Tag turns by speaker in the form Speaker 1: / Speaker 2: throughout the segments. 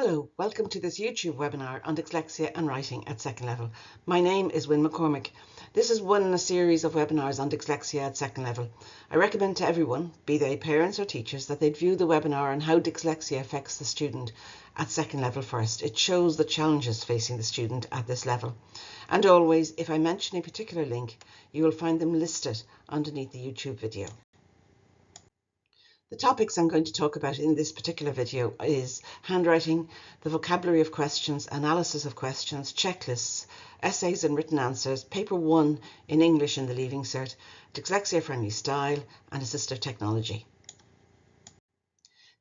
Speaker 1: Hello, welcome to this YouTube webinar on dyslexia and writing at second level. My name is Wyn McCormick. This is one in a series of webinars on dyslexia at second level. I recommend to everyone, be they parents or teachers, that they'd view the webinar on how dyslexia affects the student at second level first. It shows the challenges facing the student at this level. And always, if I mention a particular link, you will find them listed underneath the YouTube video. The topics I'm going to talk about in this particular video is handwriting, the vocabulary of questions, analysis of questions, checklists, essays and written answers, paper 1 in English in the Leaving Cert, dyslexia-friendly style and assistive technology.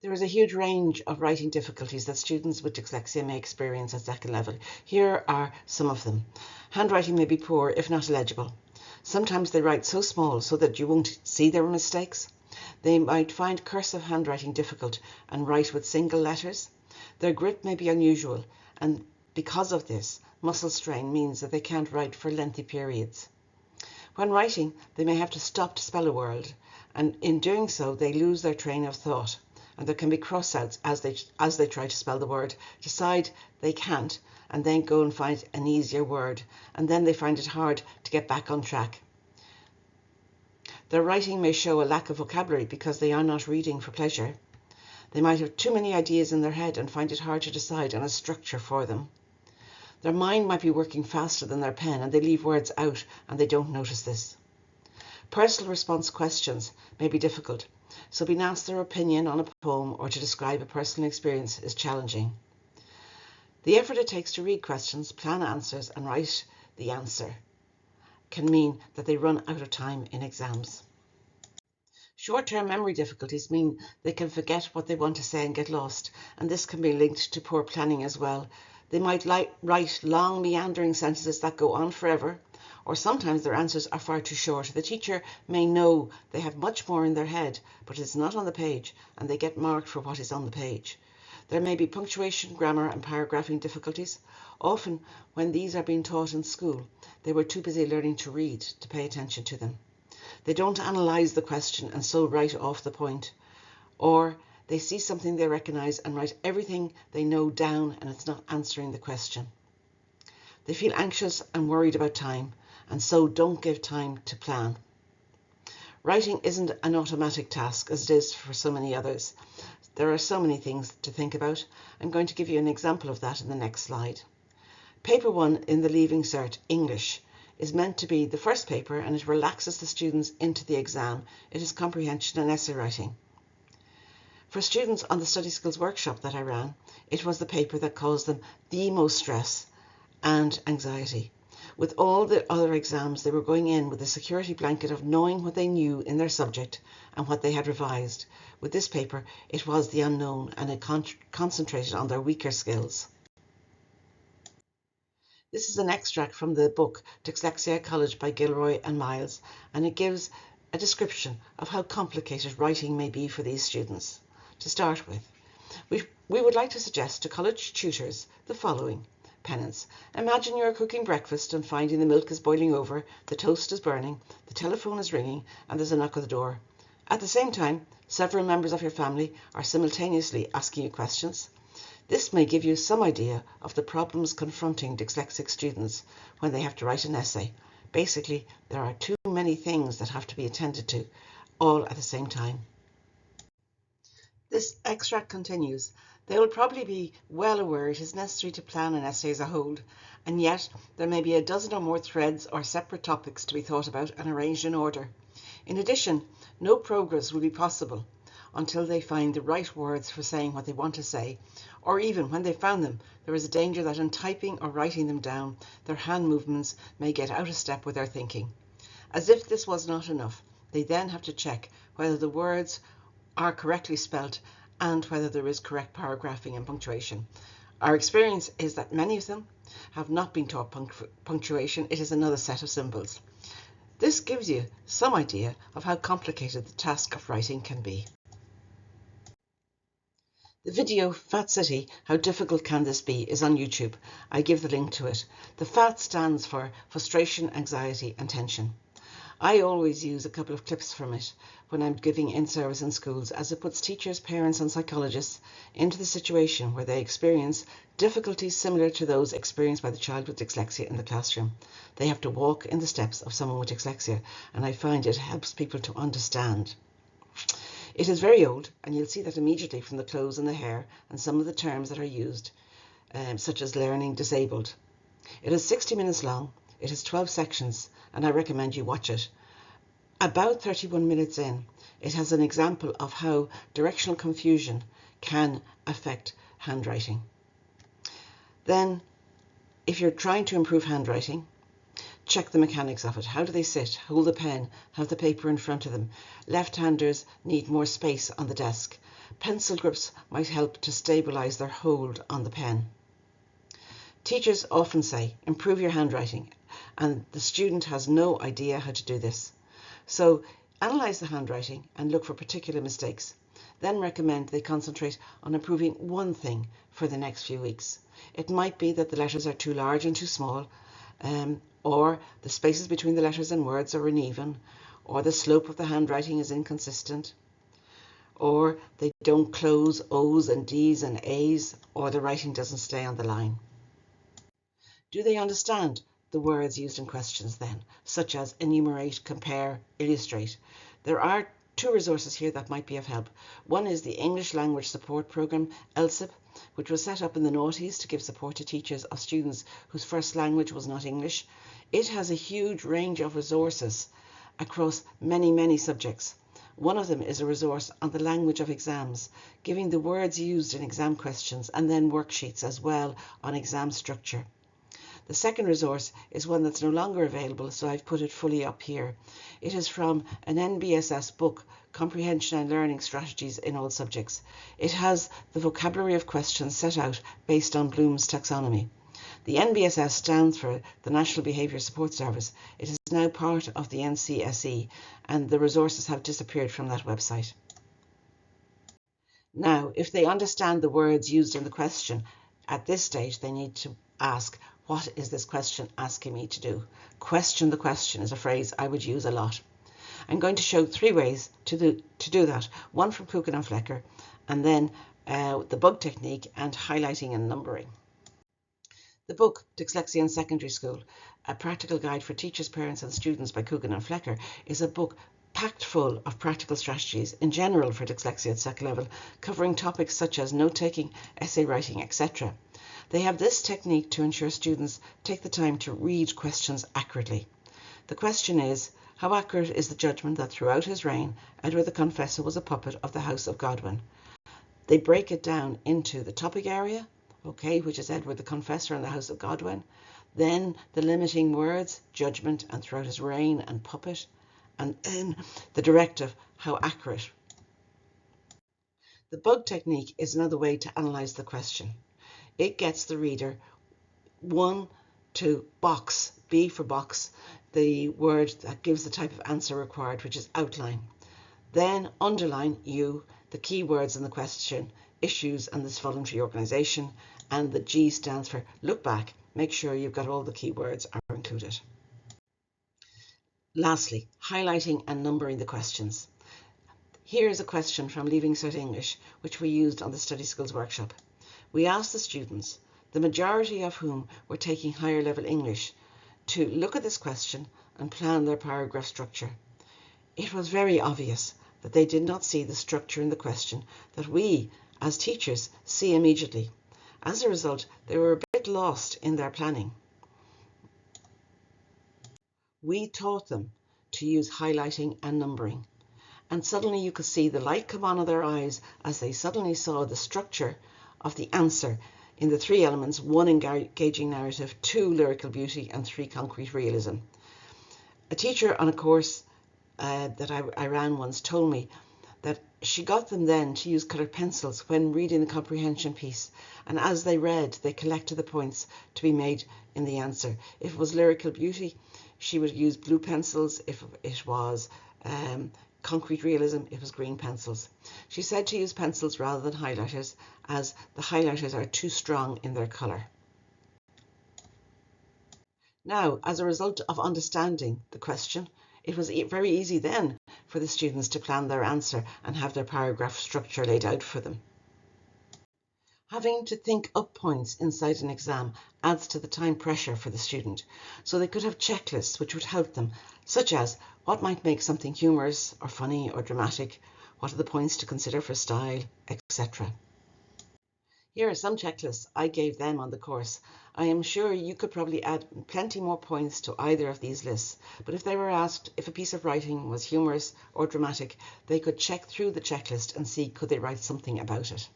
Speaker 1: There is a huge range of writing difficulties that students with dyslexia may experience at second level. Here are some of them. Handwriting may be poor, if not illegible. Sometimes they write so small so that you won't see their mistakes. They might find cursive handwriting difficult and write with single letters. Their grip may be unusual, and because of this, muscle strain means that they can't write for lengthy periods. When writing, they may have to stop to spell a word, and in doing so, they lose their train of thought, and there can be cross-outs as they try to spell the word, decide they can't, and then go and find an easier word, and then they find it hard to get back on track. Their writing may show a lack of vocabulary because they are not reading for pleasure. They might have too many ideas in their head and find it hard to decide on a structure for them. Their mind might be working faster than their pen and they leave words out and they don't notice this. Personal response questions may be difficult, so being asked their opinion on a poem or to describe a personal experience is challenging. The effort it takes to read questions, plan answers and write the answer can mean that they run out of time in exams. Short-term memory difficulties mean they can forget what they want to say and get lost, and this can be linked to poor planning as well. They might write long meandering sentences that go on forever, or sometimes their answers are far too short. The teacher may know they have much more in their head, but it's not on the page, and they get marked for what is on the page. There may be punctuation, grammar and paragraphing difficulties. Often, when these are being taught in school, they were too busy learning to read to pay attention to them. They don't analyse the question and so write off the point. Or they see something they recognise and write everything they know down and it's not answering the question. They feel anxious and worried about time and so don't give time to plan. Writing isn't an automatic task as it is for so many others. There are so many things to think about. I'm going to give you an example of that in the next slide. Paper 1 in the Leaving Cert, English, is meant to be the first paper and it relaxes the students into the exam. It is comprehension and essay writing. For students on the study skills workshop that I ran, it was the paper that caused them the most stress and anxiety. With all the other exams, they were going in with a security blanket of knowing what they knew in their subject and what they had revised. With this paper, it was the unknown and it concentrated on their weaker skills. This is an extract from the book Dyslexia at College by Gilroy and Miles, and it gives a description of how complicated writing may be for these students. To start with, we would like to suggest to college tutors the following penance. Imagine you are cooking breakfast and finding the milk is boiling over, the toast is burning, the telephone is ringing, and there's a knock at the door. At the same time, several members of your family are simultaneously asking you questions. This may give you some idea of the problems confronting dyslexic students when they have to write an essay. Basically, there are too many things that have to be attended to, all at the same time. This extract continues. They will probably be well aware it is necessary to plan an essay as a whole, and yet there may be a dozen or more threads or separate topics to be thought about and arranged in order. In addition, no progress will be possible until they find the right words for saying what they want to say, or even when they found them, there is a danger that in typing or writing them down, their hand movements may get out of step with their thinking. As if this was not enough, they then have to check whether the words are correctly spelt and whether there is correct paragraphing and punctuation. Our experience is that many of them have not been taught punctuation. It is another set of symbols. This gives you some idea of how complicated the task of writing can be. The video Fat City, How Difficult Can This Be, is on YouTube. I give the link to it. The FAT stands for frustration, anxiety and tension. I always use a couple of clips from it when I'm giving in-service in schools, as it puts teachers, parents and psychologists into the situation where they experience difficulties similar to those experienced by the child with dyslexia in the classroom. They have to walk in the steps of someone with dyslexia, and I find it helps people to understand. It is very old, and you'll see that immediately from the clothes and the hair and some of the terms that are used, such as learning disabled. It is 60 minutes long, it has 12 sections, and I recommend you watch it. About 31 minutes in, it has an example of how directional confusion can affect handwriting. Then, if you're trying to improve handwriting, check the mechanics of it. How do they sit? Hold the pen, have the paper in front of them. Left-handers need more space on the desk. Pencil grips might help to stabilise their hold on the pen. Teachers often say, improve your handwriting, and the student has no idea how to do this. So analyse the handwriting and look for particular mistakes. Then recommend they concentrate on improving one thing for the next few weeks. It might be that the letters are too large and too small, or the spaces between the letters and words are uneven, or the slope of the handwriting is inconsistent, or they don't close O's and D's and A's, or the writing doesn't stay on the line. Do they understand the words used in questions then, such as enumerate, compare, illustrate? There are two resources here that might be of help. One is the English Language Support Programme, ELSIP, which was set up in the noughties to give support to teachers of students whose first language was not English. It has a huge range of resources across many subjects. One of them is a resource on the language of exams, giving the words used in exam questions and then worksheets as well on exam structure. The second resource is one that's no longer available, so I've put it fully up here. It is from an NBSS book, Comprehension and Learning Strategies in All Subjects. It has the vocabulary of questions set out based on Bloom's taxonomy. The NBSS stands for the National Behaviour Support Service. It is now part of the NCSE, and the resources have disappeared from that website. Now, if they understand the words used in the question, at this stage they need to ask, what is this question asking me to do? Question the question is a phrase I would use a lot. I'm going to show 3 ways to do that. One from Cogan and Flecker, and then the bug technique and highlighting and numbering. The book, Dyslexia in Secondary School, a practical guide for teachers, parents and students by Cogan and Flecker, is a book packed full of practical strategies in general for dyslexia at second level, covering topics such as note-taking, essay writing, etc. They have this technique to ensure students take the time to read questions accurately. The question is, how accurate is the judgment that throughout his reign, Edward the Confessor was a puppet of the House of Godwin? They break it down into the topic area, which is Edward the Confessor and the House of Godwin, then the limiting words, judgment and throughout his reign and puppet, and then the directive, how accurate. The bug technique is another way to analyse the question. It gets the reader, 1, to box, B for box, the word that gives the type of answer required, which is outline. Then underline, U, the key words in the question, issues and this voluntary organisation, and the G stands for look back, make sure you've got all the key words are included. Lastly, highlighting and numbering the questions. Here is a question from Leaving Cert English, which we used on the Study Skills workshop. We asked the students, the majority of whom were taking higher level English, to look at this question and plan their paragraph structure. It was very obvious that they did not see the structure in the question that we, as teachers, see immediately. As a result, they were a bit lost in their planning. We taught them to use highlighting and numbering, and suddenly you could see the light come on in their eyes as they suddenly saw the structure of the answer in the 3 elements: 1, engaging narrative, 2, lyrical beauty, and 3, concrete realism. A teacher on a course that I ran once told me that she got them then to use coloured pencils when reading the comprehension piece, and as they read they collected the points to be made in the answer. If it was lyrical beauty, she would use blue pencils. If it was concrete realism, it was green pencils. She said to use pencils rather than highlighters, as the highlighters are too strong in their colour. Now, as a result of understanding the question, It was very easy then for the students to plan their answer and have their paragraph structure laid out for them. Having to think up points inside an exam adds to the time pressure for the student, so they could have checklists which would help them, such as what might make something humorous or funny or dramatic, what are the points to consider for style, etc. Here are some checklists I gave them on the course. I am sure you could probably add plenty more points to either of these lists, but if they were asked if a piece of writing was humorous or dramatic, they could check through the checklist and see could they write something about it.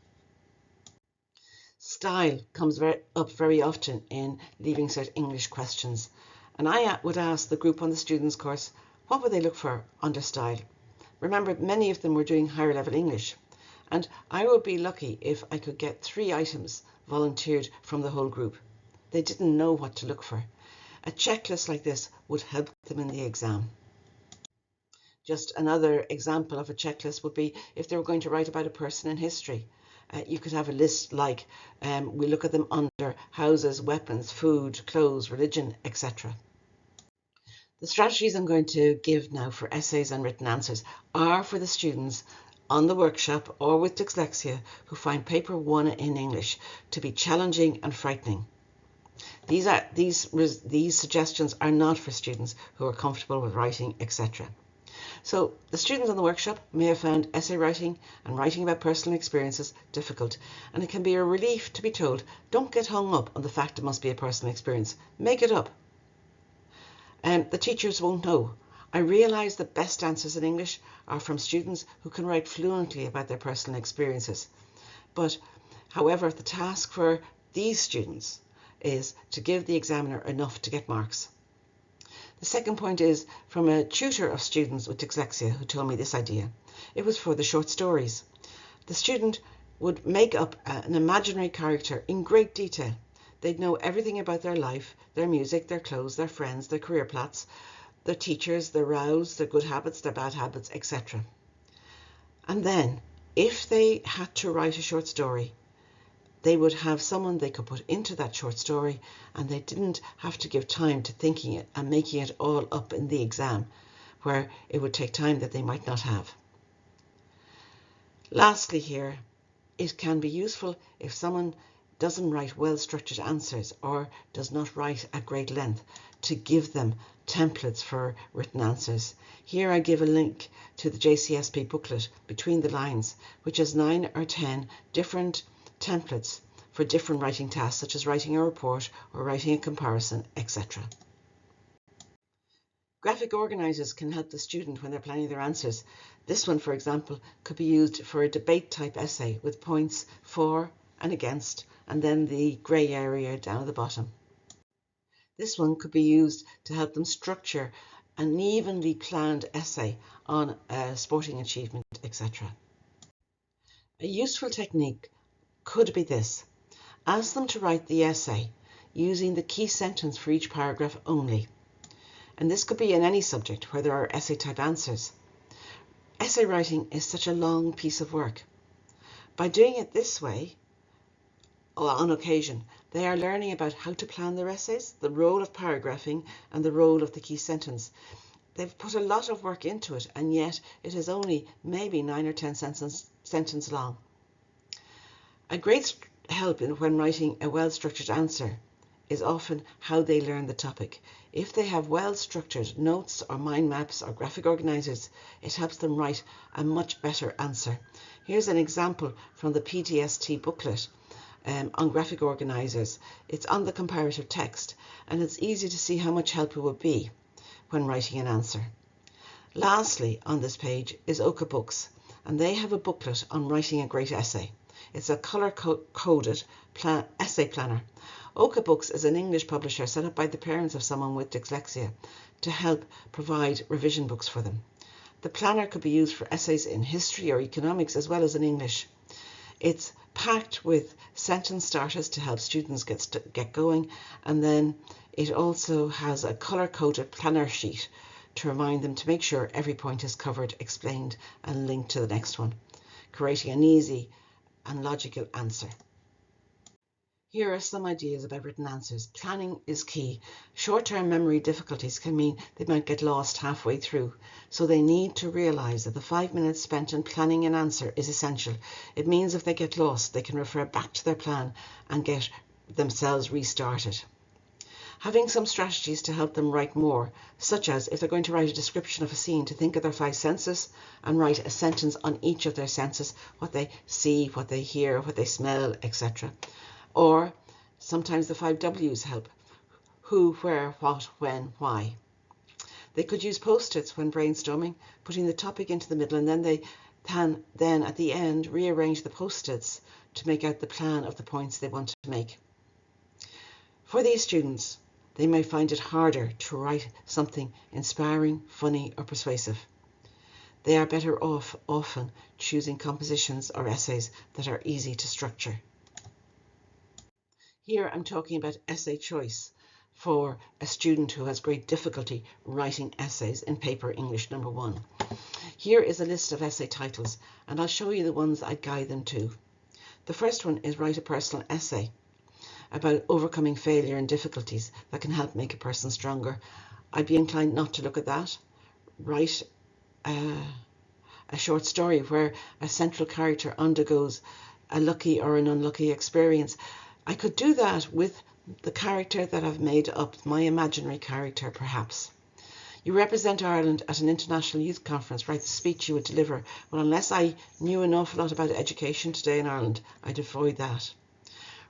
Speaker 1: Style comes up very often in Leaving Cert English questions, and I would ask the group on the students course, what would they look for under style? Remember, many of them were doing higher level English, and I would be lucky if I could get 3 items volunteered from the whole group. They didn't know what to look for. A checklist like this would help them in the exam. Just another example of a checklist would be if they were going to write about a person in history. You could have a list like, we look at them under houses, weapons, food, clothes, religion, etc. The strategies I'm going to give now for essays and written answers are for the students on the workshop or with dyslexia who find paper 1 in English to be challenging and frightening. These suggestions are not for students who are comfortable with writing, etc. So the students on the workshop may have found essay writing and writing about personal experiences difficult, and it can be a relief to be told, don't get hung up on the fact it must be a personal experience. Make it up. The teachers won't know. I realise the best answers in English are from students who can write fluently about their personal experiences. But, however, the task for these students is to give the examiner enough to get marks. The second point is from a tutor of students with dyslexia who told me this idea. It was for the short stories. The student would make up an imaginary character in great detail. They'd know everything about their life, their music, their clothes, their friends, their career paths, their teachers, their rows, their good habits, their bad habits, etc. And then, if they had to write a short story, they would have someone they could put into that short story, and they didn't have to give time to thinking it and making it all up in the exam, where it would take time that they might not have. Lastly here, it can be useful if someone doesn't write well-structured answers or does not write at great length to give them templates for written answers. Here I give a link to the JCSP booklet Between the Lines, which has 9 or 10 different templates for different writing tasks, such as writing a report or writing a comparison, etc. Graphic organisers can help the student when they're planning their answers. This one, for example, could be used for a debate type essay with points for and against, and then the grey area down at the bottom. This one could be used to help them structure an evenly planned essay on a sporting achievement, etc. A useful technique could be this. Ask them to write the essay using the key sentence for each paragraph only. And this could be in any subject where there are essay type answers. Essay writing is such a long piece of work. By doing it this way, on occasion, they are learning about how to plan their essays, the role of paragraphing, and the role of the key sentence. They've put a lot of work into it, and yet it is only maybe 9 or 10 sentences long. A great help when writing a well-structured answer is often how they learn the topic. If they have well-structured notes or mind maps or graphic organisers, it helps them write a much better answer. Here's an example from the PDST booklet on graphic organisers. It's on the comparative text, and it's easy to see how much help it would be when writing an answer. Lastly, on this page is Oka Books, and they have a booklet on writing a great essay. It's a colour-coded essay planner. Oka Books is an English publisher set up by the parents of someone with dyslexia to help provide revision books for them. The planner could be used for essays in history or economics as well as in English. It's packed with sentence starters to help students get going, and then it also has a colour-coded planner sheet to remind them to make sure every point is covered, explained and linked to the next one, creating an easy and logical answer. Here are some ideas about written answers. Planning is key. Short-term memory difficulties can mean they might get lost halfway through, so they need to realise that the 5 minutes spent in planning an answer is essential. It means if they get lost, they can refer back to their plan and get themselves restarted. Having some strategies to help them write more, such as if they're going to write a description of a scene, to think of their 5 senses and write a sentence on each of their senses, what they see, what they hear, what they smell, etc. Or sometimes the 5 W's help: who, where, what, when, why. They could use post-its when brainstorming, putting the topic into the middle, and then they can then at the end rearrange the post-its to make out the plan of the points they want to make. For these students, they may find it harder to write something inspiring, funny, or persuasive. They are better off often choosing compositions or essays that are easy to structure. Here I'm talking about essay choice for a student who has great difficulty writing essays in paper English number 1. Here is a list of essay titles, and I'll show you the ones I'd guide them to. The first one is write a personal essay about overcoming failure and difficulties that can help make a person stronger. I'd be inclined not to look at that. Write a short story where a central character undergoes a lucky or an unlucky experience. I could do that with the character that I've made up, my imaginary character perhaps. You represent Ireland at an international youth conference, write the speech you would deliver. Well, unless I knew an awful lot about education today in Ireland, I'd avoid that.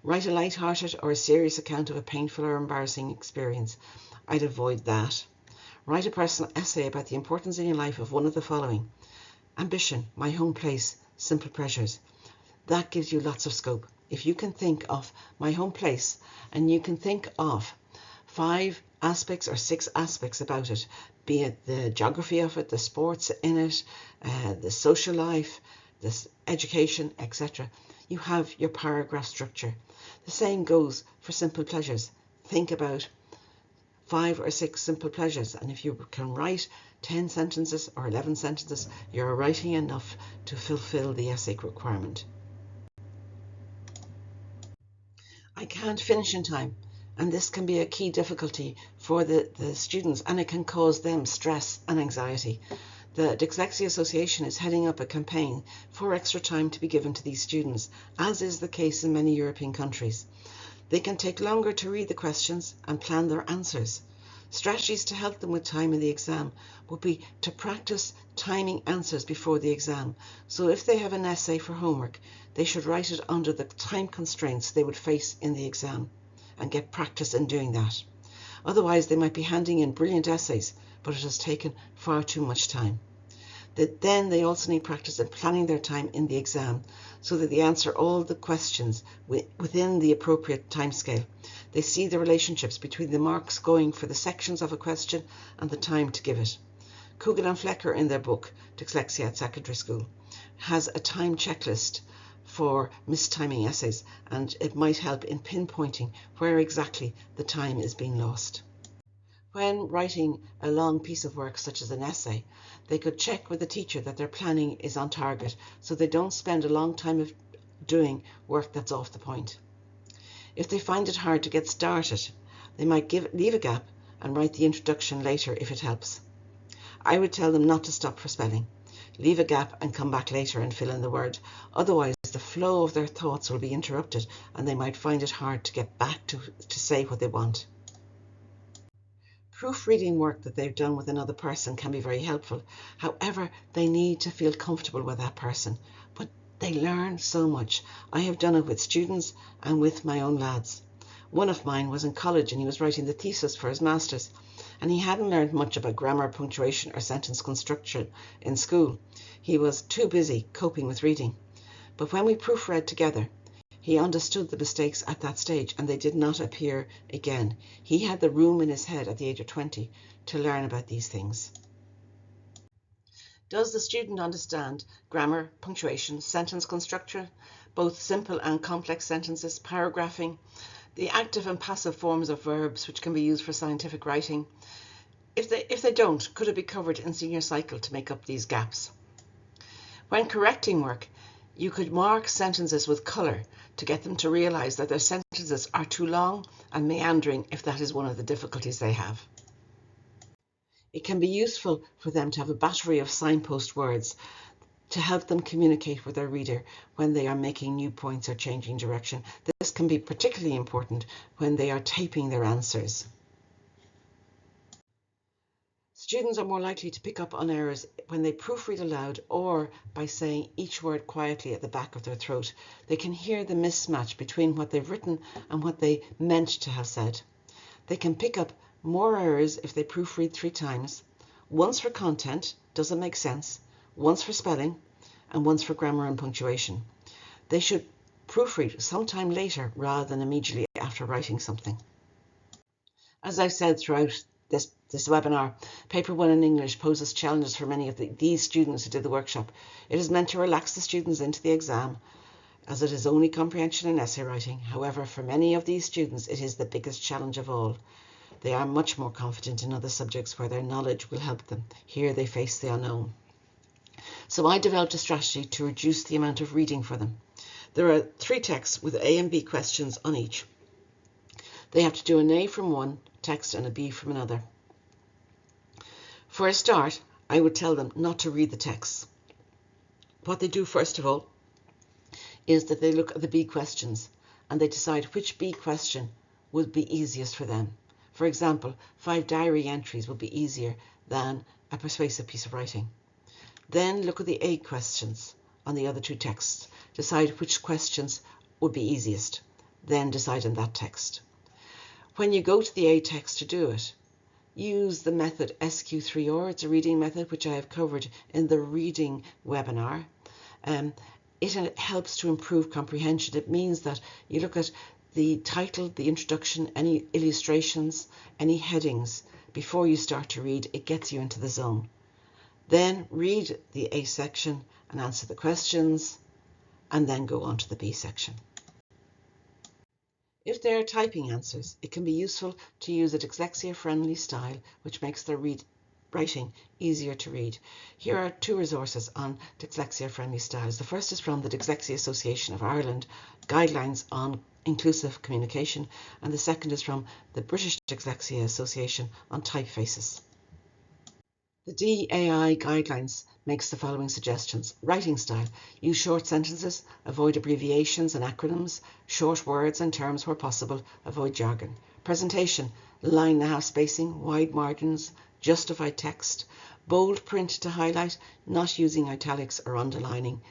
Speaker 1: Write a light-hearted or a serious account of a painful or embarrassing experience. I'd avoid that. Write a personal essay about the importance in your life of one of the following: ambition, my home place, simple pleasures. That gives you lots of scope. If you can think of my home place and you can think of 5 aspects or 6 aspects about it, be it the geography of it, the sports in it, the social life, this education, etc., you have your paragraph structure. The same goes for simple pleasures. Think about 5 or 6 simple pleasures, and if you can write 10 sentences or 11 sentences, you're writing enough to fulfill the essay requirement. I can't finish in time, and this can be a key difficulty for the students, and it can cause them stress and anxiety. The Dyslexia Association is heading up a campaign for extra time to be given to these students, as is the case in many European countries. They can take longer to read the questions and plan their answers. Strategies to help them with time in the exam would be to practice timing answers before the exam. So if they have an essay for homework, they should write it under the time constraints they would face in the exam and get practice in doing that. Otherwise, they might be handing in brilliant essays, but it has taken far too much time. Then they also need practice in planning their time in the exam so that they answer all the questions within the appropriate timescale. They see the relationships between the marks going for the sections of a question and the time to give it. Cogan and Flecker, in their book Dyslexia at Secondary School, has a time checklist for mistiming essays, and it might help in pinpointing where exactly the time is being lost. When writing a long piece of work such as an essay, they could check with the teacher that their planning is on target so they don't spend a long time doing work that's off the point. If they find it hard to get started, they might leave a gap and write the introduction later if it helps. I would tell them not to stop for spelling. Leave a gap and come back later and fill in the word. Otherwise, the flow of their thoughts will be interrupted and they might find it hard to get back to say what they want. Proofreading work that they've done with another person can be very helpful. However, they need to feel comfortable with that person. But they learn so much. I have done it with students and with my own lads. One of mine was in college and he was writing the thesis for his master's, and he hadn't learned much about grammar, punctuation or sentence construction in school. He was too busy coping with reading. But when we proofread together, he understood the mistakes at that stage and they did not appear again. He had the room in his head at the age of 20 to learn about these things. Does the student understand grammar, punctuation, sentence construction, both simple and complex sentences, paragraphing, the active and passive forms of verbs which can be used for scientific writing? If they don't, could it be covered in senior cycle to make up these gaps? When correcting work, You could mark sentences with colour to get them to realise that their sentences are too long and meandering if that is one of the difficulties they have. It can be useful for them to have a battery of signpost words to help them communicate with their reader when they are making new points or changing direction. This can be particularly important when they are typing their answers. Students are more likely to pick up on errors when they proofread aloud or by saying each word quietly at the back of their throat. They can hear the mismatch between what they've written and what they meant to have said. They can pick up more errors if they proofread 3 times, once for content, doesn't make sense, once for spelling, and once for grammar and punctuation. They should proofread sometime later rather than immediately after writing something. As I've said throughout this webinar, Paper 1 in English poses challenges for many of these students who did the workshop. It is meant to relax the students into the exam, as it is only comprehension and essay writing. However, for many of these students, it is the biggest challenge of all. They are much more confident in other subjects where their knowledge will help them. Here they face the unknown. So I developed a strategy to reduce the amount of reading for them. There are 3 texts with A and B questions on each. They have to do an A from one text and a B from another. For a start, I would tell them not to read the texts. What they do first of all is that they look at the B questions and they decide which B question would be easiest for them. For example, 5 diary entries would be easier than a persuasive piece of writing. Then look at the A questions on the other 2 texts. Decide which questions would be easiest. Then decide on that text. When you go to the A text to do it, use the method SQ3R. It's a reading method which I have covered in the reading webinar. It helps to improve comprehension. It means that you look at the title, the introduction, any illustrations, any headings before you start to read. It gets you into the zone. Then read the A section and answer the questions, and then go on to the B section. If they are typing answers, it can be useful to use a dyslexia-friendly style which makes their writing easier to read. Here are 2 resources on dyslexia-friendly styles. The first is from the Dyslexia Association of Ireland, Guidelines on Inclusive Communication, and the second is from the British Dyslexia Association on Typefaces. The DAI guidelines makes the following suggestions. Writing style. Use short sentences, avoid abbreviations and acronyms, short words and terms where possible, avoid jargon. Presentation. Line and a half spacing, wide margins, justified text, bold print to highlight, not using italics or underlining,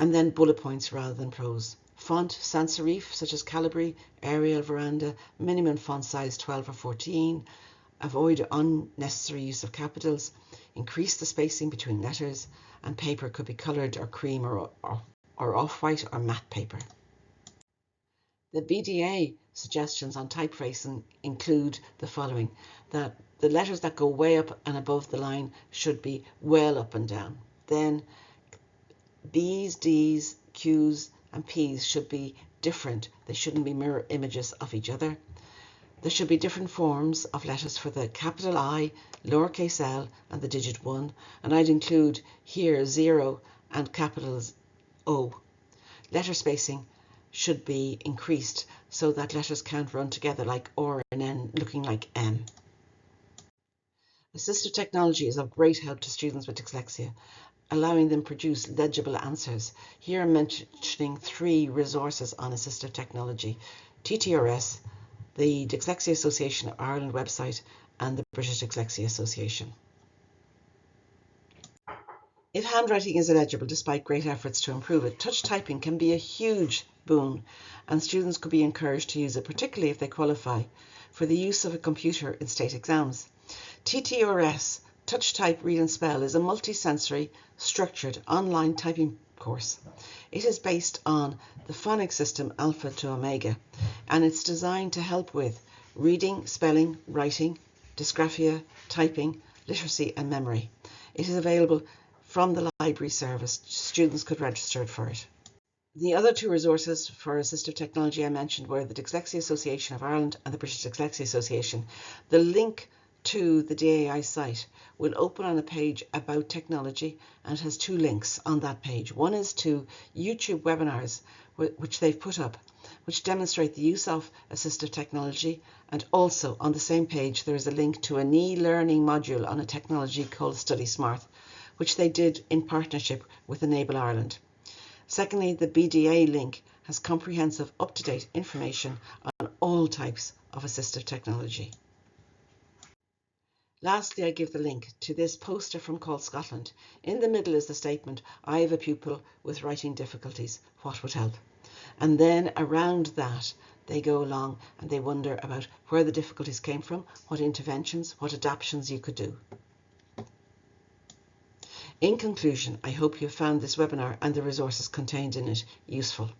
Speaker 1: and then bullet points rather than prose. Font, sans serif, such as Calibri, Arial, Veranda, minimum font size 12 or 14, avoid unnecessary use of capitals, increase the spacing between letters, and paper could be coloured or cream or off-white or matte paper. The BDA suggestions on typeface include the following: that the letters that go way up and above the line should be well up and down. Then B's, D's, Q's and P's should be different. They shouldn't be mirror images of each other. There should be different forms of letters for the capital I, lowercase l and the digit 1, and I'd include here 0 and capitals O. Letter spacing should be increased so that letters can't run together like R and N looking like M. Assistive technology is of great help to students with dyslexia, allowing them to produce legible answers. Here I'm mentioning 3 resources on assistive technology: TTRS, the Dyslexia Association of Ireland website, and the British Dyslexia Association. If handwriting is illegible despite great efforts to improve it, touch typing can be a huge boon, and students could be encouraged to use it, particularly if they qualify for the use of a computer in state exams. TTRS, Touch Type Read and Spell, is a multi-sensory, structured online typing course. It is based on the phonics system Alpha to Omega, and it's designed to help with reading, spelling, writing, dysgraphia, typing, literacy and memory. It is available from the library service. Students could register for it. The other 2 resources for assistive technology I mentioned were the Dyslexia Association of Ireland and the British Dyslexia Association. The link to the DAI site will open on a page about technology, and has two links on that page. One is to YouTube webinars which they've put up, which demonstrate the use of assistive technology, and also on the same page there is a link to an e-learning module on a technology called Study Smart, which they did in partnership with Enable Ireland. Secondly, the BDA link has comprehensive, up-to-date information on all types of assistive technology. Lastly, I give the link to this poster from Call Scotland. In the middle is the statement, I have a pupil with writing difficulties, what would help? And then around that, they go along and they wonder about where the difficulties came from, what interventions, what adaptations you could do. In conclusion, I hope you found this webinar and the resources contained in it useful.